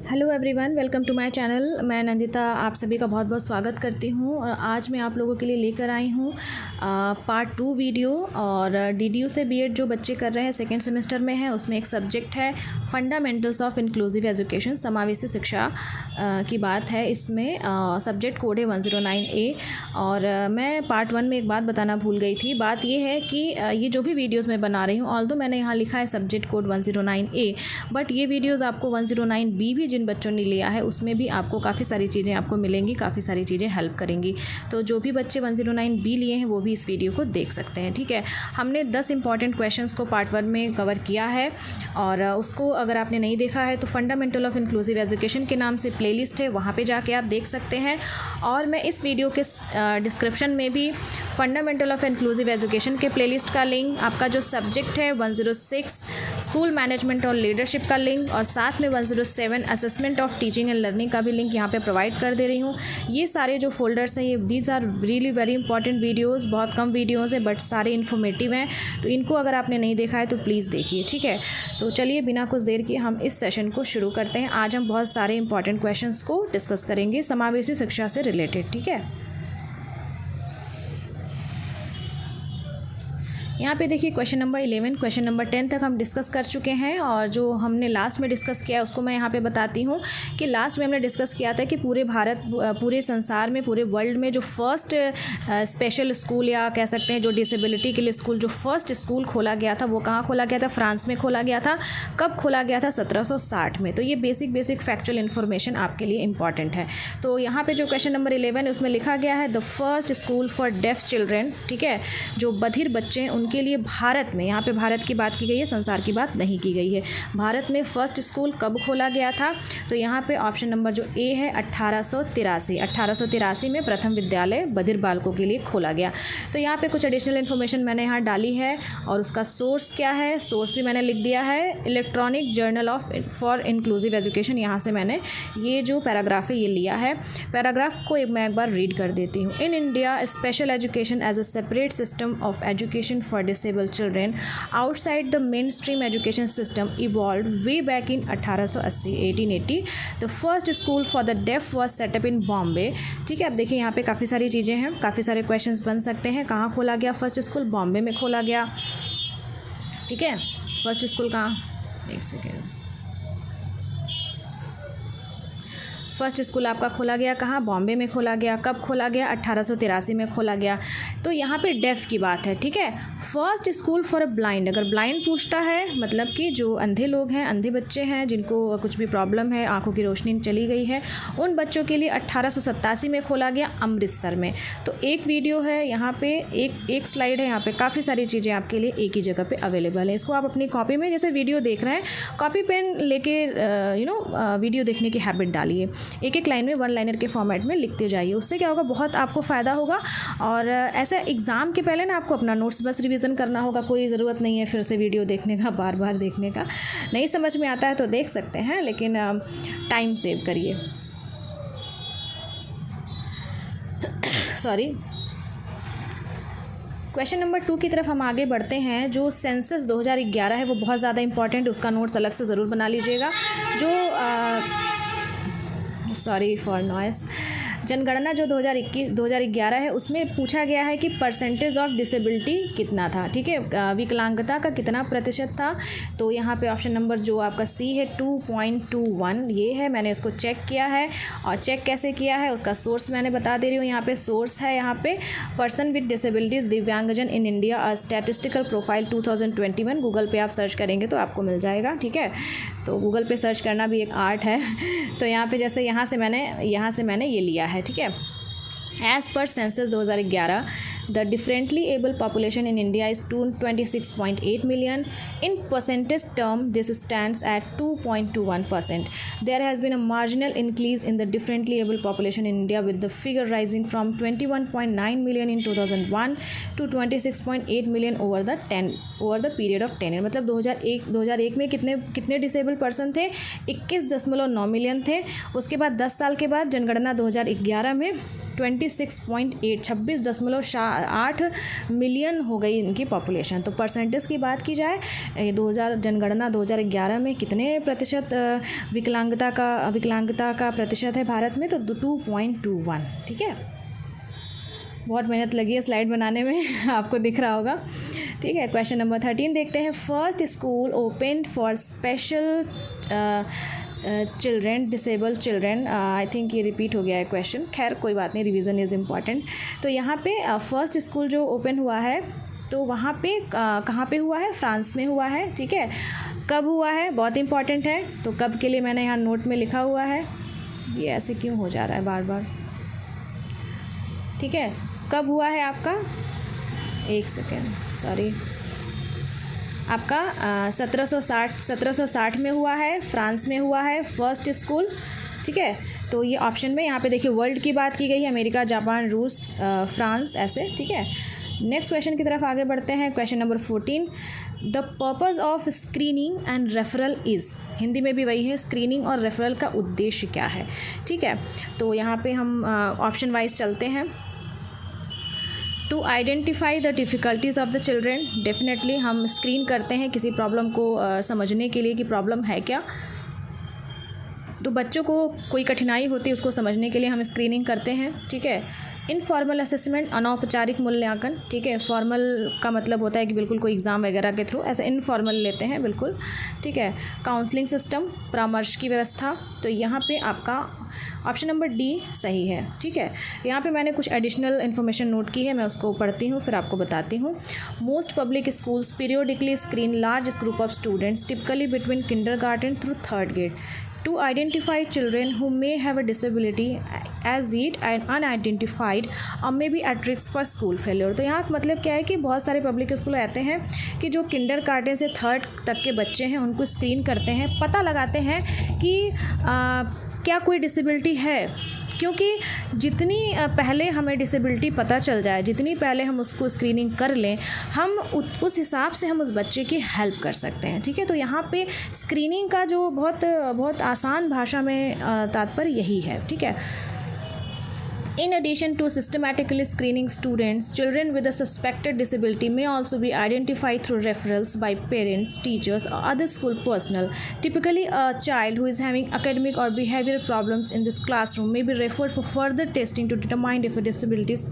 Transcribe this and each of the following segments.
Hello everyone, welcome to my channel. मैं नंदिता आप सभी का बहुत बहुत स्वागत करती हूँ और आज मैं आप लोगों के लिए लेकर आई हूँ पार्ट 2 वीडियो। और डीडीयू से बीएड जो बच्चे कर रहे हैं सेकेंड सेमेस्टर में है, उसमें एक सब्जेक्ट है फंडामेंटल्स ऑफ इंक्लूसिव एजुकेशन, समावेशी शिक्षा की बात है। इसमें सब्जेक्ट कोड है 109A। और मैं पार्ट 1 में एक बात बताना भूल गई थी। बात ये है कि ये जो भी वीडियोज़ मैं बना रही हूँ, ऑल्दो मैंने यहाँ लिखा है सब्जेक्ट कोड 109A, बट ये वीडियोज़ आपको 109B भी जिन बच्चों ने लिया है उसमें भी आपको काफ़ी सारी चीज़ें आपको मिलेंगी, काफ़ी सारी चीज़ें हेल्प करेंगी। तो जो भी बच्चे 109B लिए हैं वो भी इस वीडियो को देख सकते हैं। ठीक है, हमने 10 इंपॉर्टेंट क्वेश्चंस को पार्ट 1 में कवर किया है और उसको अगर आपने नहीं देखा है तो फंडामेंटल ऑफ इंक्लूसिव एजुकेशन के नाम से प्लेलिस्ट है, वहाँ पे जाके आप देख सकते हैं। और मैं इस वीडियो के डिस्क्रिप्शन में भी फंडामेंटल ऑफ इंक्लूसिव एजुकेशन के प्लेलिस्ट का लिंक, आपका जो सब्जेक्ट है 106 स्कूल मैनेजमेंट और लीडरशिप का लिंक, और साथ में 107 assessment of teaching and learning का भी लिंक यहाँ पे प्रोवाइड कर दे रही हूँ। ये सारे जो फोल्डर्स हैं, ये these are really very important videos. बहुत कम वीडियोस हैं बट सारे इन्फॉर्मेटिव हैं, तो इनको अगर आपने नहीं देखा है तो प्लीज़ देखिए। ठीक है, तो चलिए बिना कुछ देर किए हम इस सेशन को शुरू करते हैं। आज हम बहुत सारे इंपॉर्टेंट क्वेश्चंस को डिस्कस करेंगे समावेशी शिक्षा से रिलेटेड। ठीक है, यहाँ पे देखिए क्वेश्चन नंबर 11, क्वेश्चन नंबर 10 तक हम डिस्कस कर चुके हैं। और जो हमने लास्ट में डिस्कस किया है उसको मैं यहाँ पे बताती हूँ कि लास्ट में हमने डिस्कस किया था कि पूरे भारत, पूरे संसार में, पूरे वर्ल्ड में जो फर्स्ट स्पेशल स्कूल या कह सकते हैं जो डिसेबिलिटी के लिए स्कूल, जो फर्स्ट स्कूल खोला गया था वो कहाँ खोला गया था? फ्रांस में खोला गया था। कब खोला गया था? 1760 में। तो ये बेसिक फैक्चुअल इन्फॉर्मेशन आपके लिए इंपॉर्टेंट है। तो यहाँ पे जो क्वेश्चन नंबर 11 है उसमें लिखा गया है the first school for def children. ठीक है, जो बधिर बच्चे हैं के लिए भारत में, यहाँ पे भारत की बात की गई है, संसार की बात नहीं की गई है। भारत में फर्स्ट स्कूल कब खोला गया था? तो यहाँ पे ऑप्शन नंबर जो ए है 1883 में प्रथम विद्यालय बधिर बालकों के लिए खोला गया। तो यहाँ पे कुछ एडिशनल इन्फॉर्मेशन मैंने यहाँ डाली है और उसका सोर्स क्या है, सोर्स भी मैंने लिख दिया है, electronic journal of for inclusive education. यहाँ से मैंने ये जो पैराग्राफ है ये लिया है। पैराग्राफ को मैं एक बार रीड कर देती हूँ। In India special education as a separate system of education for disabled children outside the mainstream education system evolved way back in 1880. The first school for the deaf was set up in Bombay. ठीक है, अब देखिए यहाँ पे काफ़ी सारी चीज़ें हैं, काफ़ी सारे क्वेश्चंस बन सकते हैं। कहाँ खोला गया फर्स्ट स्कूल? बॉम्बे में खोला गया। ठीक है, फर्स्ट स्कूल कहाँ? एक सेकेंड। फर्स्ट स्कूल आपका खोला गया कहाँ? बॉम्बे में खोला गया। कब खोला गया? 1883 में खोला गया। तो यहाँ पे डेफ की बात है। ठीक है, first school for a blind, अगर ब्लाइंड पूछता है मतलब कि जो अंधे लोग हैं, अंधे बच्चे हैं जिनको कुछ भी प्रॉब्लम है, आंखों की रोशनी चली गई है, उन बच्चों के लिए 1887 में खोला गया अमृतसर में। तो एक वीडियो है यहाँ पे, एक स्लाइड है, यहाँ पे काफ़ी सारी चीज़ें आपके लिए एक ही जगह पे अवेलेबल है। इसको आप अपनी कॉपी में, जैसे वीडियो देख रहे हैं, कॉपी पेन लेके वीडियो देखने की हैबिट डालिए। एक एक लाइन में वन लाइनर के फॉर्मेट में लिखते जाइए। उससे क्या होगा, बहुत आपको फ़ायदा होगा। और ऐसा एग्ज़ाम के पहले ना आपको अपना नोट्स बस रिवीजन करना होगा, कोई ज़रूरत नहीं है फिर से वीडियो देखने का, बार बार देखने का। नहीं समझ में आता है तो देख सकते हैं, लेकिन टाइम सेव करिए। सॉरी, क्वेश्चन नंबर 2 की तरफ हम आगे बढ़ते हैं। जो सेंसस 2011 है वो बहुत ज़्यादा इंपॉर्टेंट, उसका नोट्स अलग से ज़रूर बना लीजिएगा। जो सॉरी फॉर नॉइस, जनगणना जो 2011 है उसमें पूछा गया है कि परसेंटेज ऑफ डिसेबिलिटी कितना था। ठीक है, विकलांगता का कितना प्रतिशत था? तो यहाँ पे ऑप्शन नंबर जो आपका सी है 2.21 ये है। मैंने इसको चेक किया है, और चेक कैसे किया है उसका सोर्स मैंने बता दे रही हूँ। यहाँ पे सोर्स है, यहाँ पे पर्सन विद डिसेबिलिटीज़ दिव्यांगजन in India a statistical profile 2021, Google पे आप सर्च करेंगे तो आपको मिल जाएगा। ठीक है, तो गूगल पे सर्च करना भी एक आर्ट है। तो यहाँ पे जैसे यहाँ से मैंने ये लिया है। ठीक है, as per census 2011 the differently able population in India is 26.8 million. In percentage term this stands at 2.21%. There has been a marginal increase in the differently able population in India, with the figure rising from 21.9 million in 2001 to 26.8 million over the period of 10 years. मतलब 2001 में कितने disable person थे? 21.9 million थे। उसके बाद 10 साल के बाद जनगणना 2011 में 26.8 8 मिलियन हो गई इनकी पॉपुलेशन। तो परसेंटेज की बात की जाए, 2000 जनगणना 2011 में कितने प्रतिशत विकलांगता का प्रतिशत है भारत में, तो 2.21। ठीक है, बहुत मेहनत लगी है स्लाइड बनाने में आपको दिख रहा होगा। ठीक है, क्वेश्चन नंबर 13 देखते हैं। First school open for special children, disable children. I think ये रिपीट हो गया है क्वेश्चन, खैर कोई बात नहीं, रिवीजन इज़ इम्पॉर्टेंट। तो यहाँ पे फर्स्ट स्कूल जो ओपन हुआ है तो वहाँ पे कहाँ पे हुआ है, फ्रांस में हुआ है। ठीक है, कब हुआ है बहुत इंपॉर्टेंट है, तो कब के लिए मैंने यहाँ नोट में लिखा हुआ है। ये ऐसे क्यों हो जा रहा है बार बार। ठीक है, कब हुआ है आपका, एक सेकेंड, सॉरी, आपका 1760 में हुआ है, फ्रांस में हुआ है फर्स्ट स्कूल। ठीक है, तो ये ऑप्शन में यहाँ पे देखिए वर्ल्ड की बात की गई है, अमेरिका, जापान, रूस, फ्रांस, ऐसे। ठीक है, नेक्स्ट क्वेश्चन की तरफ आगे बढ़ते हैं। Question number 14, the purpose of screening and referral is, Hindi में भी वही है, स्क्रीनिंग और रेफरल का उद्देश्य क्या है। ठीक है, तो यहाँ पे हम ऑप्शन वाइज चलते हैं। To identify the difficulties of the children, definitely हम स्क्रीन करते हैं किसी प्रॉब्लम को समझने के लिए कि प्रॉब्लम है क्या। तो बच्चों को कोई कठिनाई होती है उसको समझने के लिए हम स्क्रीनिंग करते हैं। ठीक है, इनफॉर्मल असेसमेंट, अनौपचारिक मूल्यांकन। ठीक है, फॉर्मल का मतलब होता है कि बिल्कुल कोई एग्ज़ाम वगैरह के थ्रू, ऐसे इनफॉर्मल लेते हैं बिल्कुल। ठीक है, काउंसलिंग सिस्टम, परामर्श की व्यवस्था। तो यहाँ पे आपका ऑप्शन नंबर डी सही है। ठीक है, यहाँ पे मैंने कुछ एडिशनल इन्फॉर्मेशन नोट की है, मैं उसको पढ़ती हूँ फिर आपको बताती हूँ। Most public schools periodically screen large group of students typically between kindergarten through 3rd grade to identify children who may have a disability as yet and unidentified or may be at risk for school failure। तो यहाँ मतलब क्या है कि बहुत सारे public school ऐसे हैं कि जो किंडरगार्टन से 3rd तक के बच्चे हैं उनको स्क्रीन करते हैं, पता लगाते हैं कि क्या कोई डिसेबिलिटी है, क्योंकि जितनी पहले हमें डिसेबिलिटी पता चल जाए, जितनी पहले हम उसको स्क्रीनिंग कर लें, हम उस हिसाब से हम उस बच्चे की हेल्प कर सकते हैं। ठीक है, तो यहाँ पे स्क्रीनिंग का जो बहुत आसान भाषा में तात्पर्य यही है। ठीक है, In addition to systematically screening students, children with a suspected disability may also be identified through referrals by parents, teachers, or other school personnel. Typically, a child who is having academic or behavioral problems in this classroom may be referred for further testing to determine if a disability is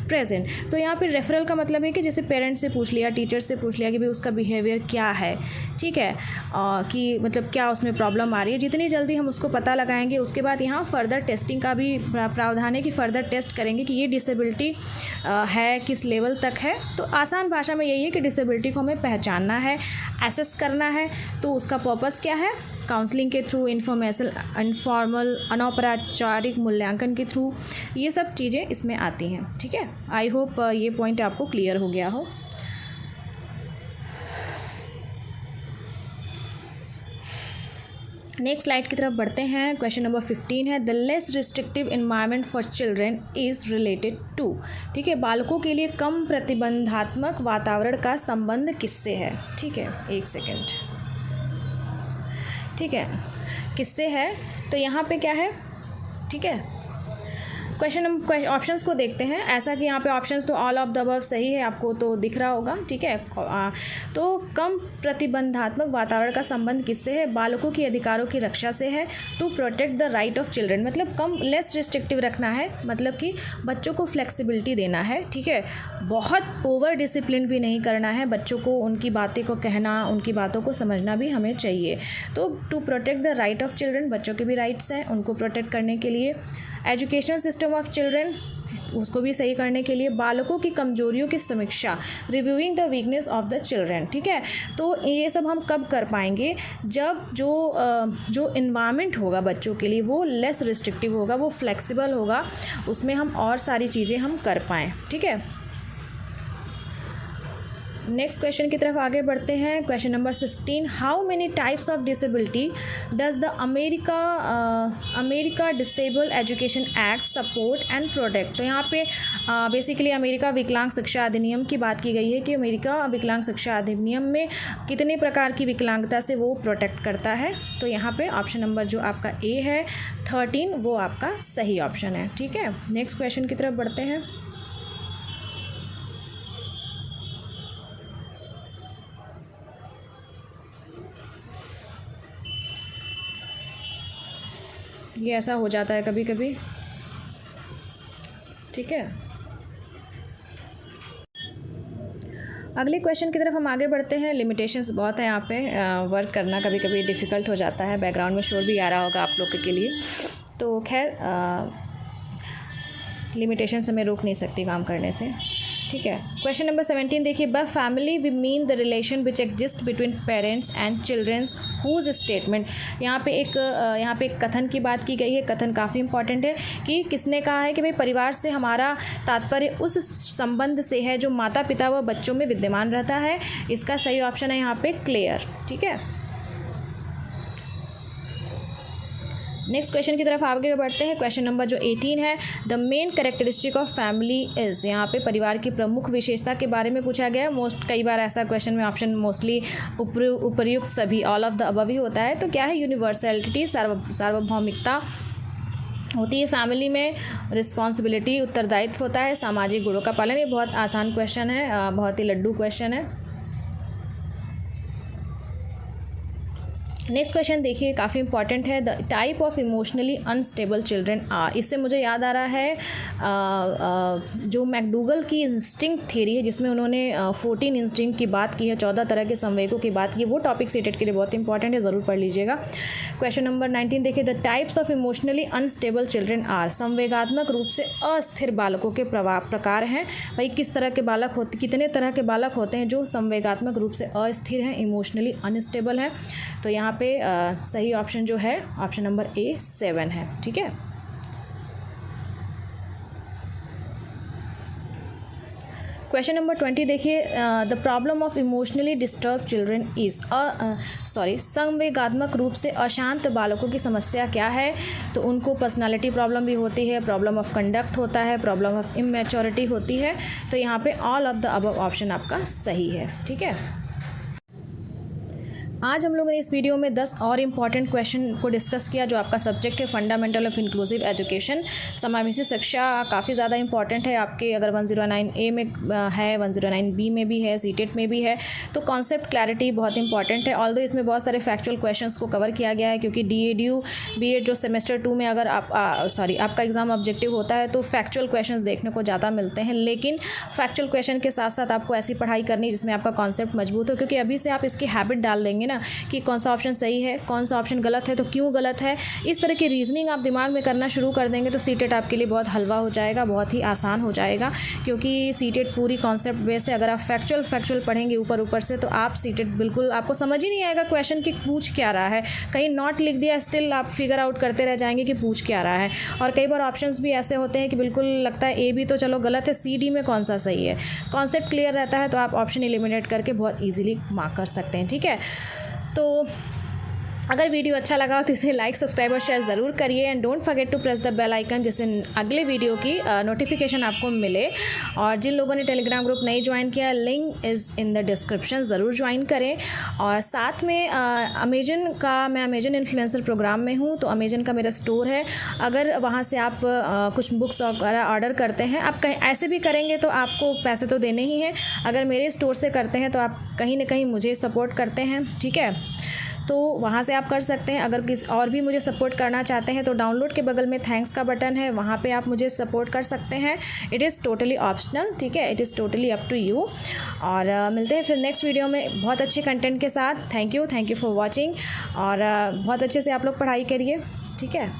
present. तो यहाँ पे referral का मतलब है कि जैसे parents से पूछ लिया, टीचर से पूछ लिया कि भाई उसका बिहेवियर क्या है। ठीक है, कि मतलब क्या उसमें प्रॉब्लम आ रही है, जितनी जल्दी हम उसको पता लगाएंगे उसके बाद यहाँ फर्दर टेस्टिंग का भी प्रावधान है कि फर्दर टेस्ट करेंगे कि ये डिसेबिलिटी है, किस लेवल तक है। तो आसान भाषा में यही है कि डिसेबिलिटी को हमें पहचानना है, एसेस करना है। तो उसका पर्पस क्या है, काउंसलिंग के थ्रू, इनफॉर्मल अनौपचारिक मूल्यांकन के थ्रू, ये सब चीज़ें इसमें आती हैं। ठीक है, आई होप ये पॉइंट आपको क्लियर हो गया हो। नेक्स्ट स्लाइड की तरफ बढ़ते हैं। क्वेश्चन नंबर 15 है, the less restrictive environment for children is related to. ठीक है, बालकों के लिए कम प्रतिबंधात्मक वातावरण का संबंध किससे है। ठीक है, एक सेकेंड। ठीक है, किससे है, तो यहाँ पे क्या है। ठीक है, ऑप्शंस को देखते हैं। ऐसा कि यहाँ पे ऑप्शंस तो ऑल ऑफ द अबव सही है, आपको तो दिख रहा होगा। ठीक है, तो कम प्रतिबंधात्मक वातावरण का संबंध किससे है, बालकों के अधिकारों की रक्षा से है। To protect the right of children, मतलब कम, लेस रिस्ट्रिक्टिव रखना है, मतलब कि बच्चों को फ्लेक्सिबिलिटी देना है। ठीक है, बहुत ओवर डिसिप्लिन भी नहीं करना है, बच्चों को उनकी बातें को कहना, उनकी बातों को समझना भी हमें चाहिए। तो to protect the right of children, बच्चों के भी राइट्स हैं, उनको प्रोटेक्ट करने के लिए। एजुकेशन सिस्टम ऑफ चिल्ड्रन, उसको भी सही करने के लिए। बालकों की कमजोरियों की समीक्षा, reviewing the weakness of the children. ठीक है, तो ये सब हम कब कर पाएंगे, जब जो इन्वायरमेंट होगा बच्चों के लिए वो लेस रिस्ट्रिक्टिव होगा, वो फ्लेक्सिबल होगा, उसमें हम और सारी चीज़ें हम कर पाएँ। ठीक है, नेक्स्ट क्वेश्चन की तरफ आगे बढ़ते हैं। Question number 16, how many types of disability does the America disable education act support and protect. तो यहाँ पे बेसिकली अमेरिका विकलांग शिक्षा अधिनियम की बात की गई है कि अमेरिका विकलांग शिक्षा अधिनियम में कितने प्रकार की विकलांगता से वो प्रोटेक्ट करता है। तो यहाँ पे ऑप्शन नंबर जो आपका ए है 13, वो आपका सही ऑप्शन है। ठीक है, नेक्स्ट क्वेश्चन की तरफ बढ़ते हैं। ये ऐसा हो जाता है कभी कभी, ठीक है। अगले क्वेश्चन की तरफ हम आगे बढ़ते हैं। लिमिटेशंस बहुत है यहाँ पे, वर्क करना कभी कभी डिफ़िकल्ट हो जाता है। बैकग्राउंड में शोर भी आ रहा होगा आप लोगों के लिए, तो खैर लिमिटेशंस हमें रोक नहीं सकती काम करने से, ठीक है। क्वेश्चन नंबर 17 देखिए, by family we mean the relation which exist between parents and childrens whose statement. यहाँ पे एक कथन की बात की गई है। कथन काफ़ी इंपॉर्टेंट है कि किसने कहा है कि भाई परिवार से हमारा तात्पर्य उस संबंध से है जो माता पिता व बच्चों में विद्यमान रहता है। इसका सही ऑप्शन है यहाँ पे क्लियर, ठीक है। नेक्स्ट क्वेश्चन की तरफ आगे बढ़ते हैं। क्वेश्चन नंबर जो 18 है, the main characteristic of family is. यहाँ पे परिवार की प्रमुख विशेषता के बारे में पूछा गया है। कई बार ऐसा क्वेश्चन में ऑप्शन मोस्टली उपर्युक्त सभी, ऑल ऑफ द अबव ही होता है। तो क्या है, यूनिवर्सलिटी, सार्वभौमिकता होती है फैमिली में, रिस्पॉन्सिबिलिटी, उत्तरदायित्व होता है, सामाजिक गुणों का पालन। ये बहुत आसान क्वेश्चन है, बहुत ही लड्डू क्वेश्चन है। नेक्स्ट क्वेश्चन देखिए, काफ़ी इंपॉर्टेंट है। The type of emotionally unstable children are. इससे मुझे याद आ रहा है जो मैकडूगल की इंस्टिंक्ट थ्योरी है, जिसमें उन्होंने 14 इंस्टिंक्ट की बात की है, 14 तरह के संवेगों की बात की। वो टॉपिक सीटेट के लिए बहुत इंपॉर्टेंट है, ज़रूर पढ़ लीजिएगा। क्वेश्चन नंबर 19 देखिए, the types of emotionally unstable children are. संवेगात्मक रूप से अस्थिर बालकों के प्रकार हैं। भाई किस तरह के बालक होते, कितने तरह के बालक होते हैं जो संवेगात्मक रूप से अस्थिर हैं, इमोशनली अनस्टेबल हैं। तो यहाँ पे सही ऑप्शन जो है ऑप्शन नंबर ए 7 है, ठीक है। क्वेश्चन नंबर 20 देखिए, the problem of emotionally disturb children is संवेगात्मक रूप से अशांत बालकों की समस्या क्या है। तो उनको पर्सनालिटी प्रॉब्लम भी होती है, प्रॉब्लम ऑफ कंडक्ट होता है, प्रॉब्लम ऑफ इमेच्योरिटी होती है। तो यहाँ पे all of the above option आपका सही है, ठीक है। आज हम लोगों ने इस वीडियो में 10 और इम्पॉर्टेंट क्वेश्चन को डिस्कस किया जो आपका सब्जेक्ट है फंडामेंटल ऑफ इंक्लूसिव एजुकेशन। समावेशी शिक्षा काफ़ी ज़्यादा इंपॉर्टेंट है आपके, अगर 109A में है, 109B में भी है, सीटेट में भी है। तो कॉन्सेप्ट क्लैरिटी बहुत इंपॉर्टेंट है। ऑल्दो इसमें बहुत सारे फैक्चुअल क्वेश्चंस को कवर किया गया है, क्योंकि DADU B.Ed जो सेमेस्टर 2 में अगर आपका एग्ज़ाम ऑब्जेक्टिव होता है तो फैक्चुअल क्वेश्चंस देखने को ज़्यादा मिलते हैं। लेकिन फैक्चुअल क्वेश्चन के साथ साथ आपको ऐसी पढ़ाई करनी जिसमें आपका कॉन्सेप्ट मजबूत हो, क्योंकि अभी से आप इसकी हैबिट डाल देंगे ना कि कौन सा ऑप्शन सही है, कौन सा ऑप्शन गलत है, तो क्यों गलत है, इस तरह की रीजनिंग आप दिमाग में करना शुरू कर देंगे तो सीटेट आपके लिए बहुत हलवा हो जाएगा, बहुत ही आसान हो जाएगा। क्योंकि सीटेट पूरी कॉन्सेप्ट बेस है। अगर आप फैक्चुअल पढ़ेंगे ऊपर से तो आप सीटेट बिल्कुल आपको समझ ही नहीं आएगा क्वेश्चन की पूछ क्या रहा है। कहीं नॉट लिख दिया, स्टिल आप फिगर आउट करते रह जाएंगे कि पूछ क्या रहा है। और कई बार ऑप्शंस भी ऐसे होते हैं कि बिल्कुल लगता है A भी तो चलो गलत है, C D में कौन सा सही है। कॉन्सेप्ट क्लियर रहता है तो आप ऑप्शन एलिमिनेट करके बहुत ईजिली मार्क कर सकते हैं, ठीक है। तो अगर वीडियो अच्छा लगा तो इसे लाइक, सब्सक्राइब और शेयर ज़रूर करिए। And don't forget to press the bell icon, जिससे अगले वीडियो की नोटिफिकेशन आपको मिले। और जिन लोगों ने टेलीग्राम ग्रुप नहीं ज्वाइन किया, link is in the description, ज़रूर ज्वाइन करें। और साथ में मैं अमेजन इन्फ्लुएंसर प्रोग्राम में हूँ, तो अमेजन का मेरा स्टोर है। अगर वहाँ से आप कुछ बुक्स वगैरह ऑर्डर करते हैं, आप कहीं ऐसे भी करेंगे तो आपको पैसे तो देने ही हैं। अगर मेरे स्टोर से करते हैं तो आप कहीं ना कहीं मुझे सपोर्ट करते हैं, ठीक है। तो वहाँ से आप कर सकते हैं। अगर किसी और भी मुझे सपोर्ट करना चाहते हैं तो डाउनलोड के बगल में थैंक्स का बटन है, वहाँ पे आप मुझे सपोर्ट कर सकते हैं। इट इज़ टोटली ऑप्शनल, ठीक है, it is totally up to you. और मिलते हैं फिर नेक्स्ट वीडियो में बहुत अच्छे कंटेंट के साथ। Thank you for watching. और बहुत अच्छे से आप लोग पढ़ाई करिए, ठीक है।